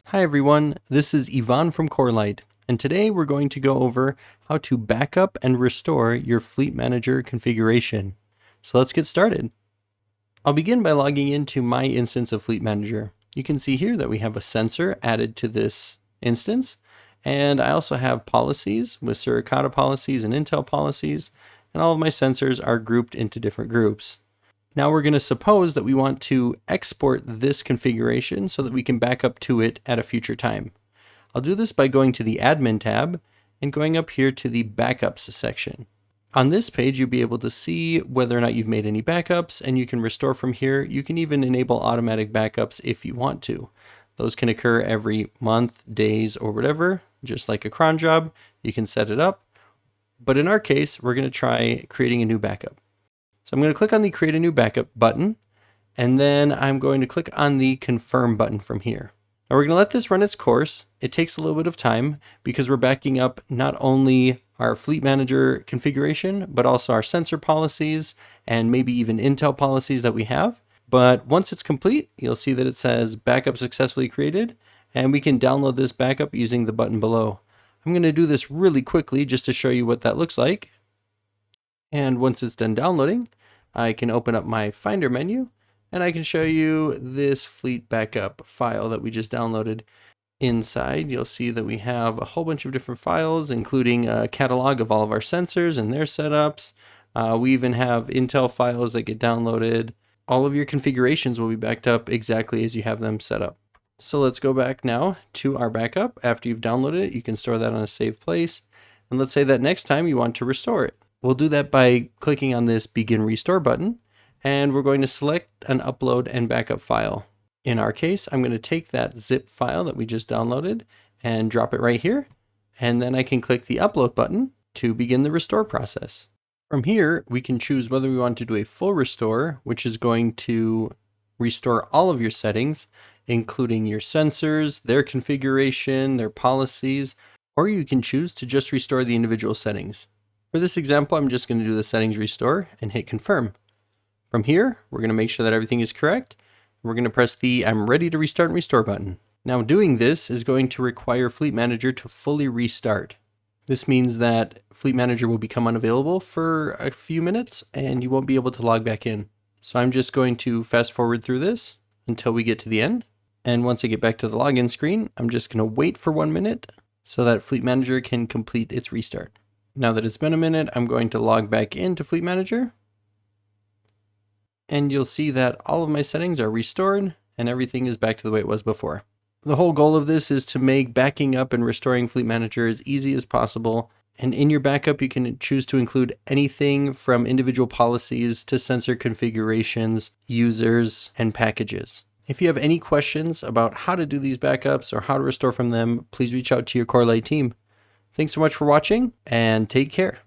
Hi everyone, this is Yvonne from Corelight, and today we're going to go over how to backup and restore your Fleet Manager configuration. So let's get started. I'll begin by logging into my instance of Fleet Manager. You can see here that we have a sensor added to this instance, and I also have policies with Suricata policies and Intel policies, and all of my sensors are grouped into different groups. Now we're going to suppose that we want to export this configuration so that we can back up to it at a future time. I'll do this by going to the Admin tab and going up here to the Backups section. On this page, you'll be able to see whether or not you've made any backups, and you can restore from here. You can even enable automatic backups if you want to. Those can occur every month, days, or whatever, just like a cron job. You can set it up. But in our case, we're going to try creating a new backup. So I'm going to click on the Create a New Backup button, and then I'm going to click on the Confirm button from here. Now we're going to let this run its course. It takes a little bit of time because we're backing up not only our Fleet Manager configuration, but also our sensor policies and maybe even Intel policies that we have. But once it's complete, you'll see that it says Backup Successfully Created, and we can download this backup using the button below. I'm going to do this really quickly just to show you what that looks like. And once it's done downloading, I can open up my Finder menu and I can show you this Fleet Backup file that we just downloaded. Inside, you'll see that we have a whole bunch of different files, including a catalog of all of our sensors and their setups. We even have Intel files that get downloaded. All of your configurations will be backed up exactly as you have them set up. So let's go back now to our backup. After you've downloaded it, you can store that on a safe place. And let's say that next time you want to restore it. We'll do that by clicking on this Begin Restore button, and we're going to select an upload and backup file. In our case, I'm going to take that zip file that we just downloaded and drop it right here, and then I can click the upload button to begin the restore process. From here, we can choose whether we want to do a full restore, which is going to restore all of your settings, including your sensors, their configuration, their policies, or you can choose to just restore the individual settings. For this example, I'm just going to do the settings restore and hit confirm. From here, we're going to make sure that everything is correct. We're going to press the I'm ready to restart and restore button. Now doing this is going to require Fleet Manager to fully restart. This means that Fleet Manager will become unavailable for a few minutes and you won't be able to log back in. So I'm just going to fast forward through this until we get to the end. And once I get back to the login screen, I'm just going to wait for 1 minute so that Fleet Manager can complete its restart. Now that it's been a minute, I'm going to log back into Fleet Manager. And you'll see that all of my settings are restored and everything is back to the way it was before. The whole goal of this is to make backing up and restoring Fleet Manager as easy as possible. And in your backup, you can choose to include anything from individual policies to sensor configurations, users, and packages. If you have any questions about how to do these backups or how to restore from them, please reach out to your Corelight team. Thanks so much for watching, and take care.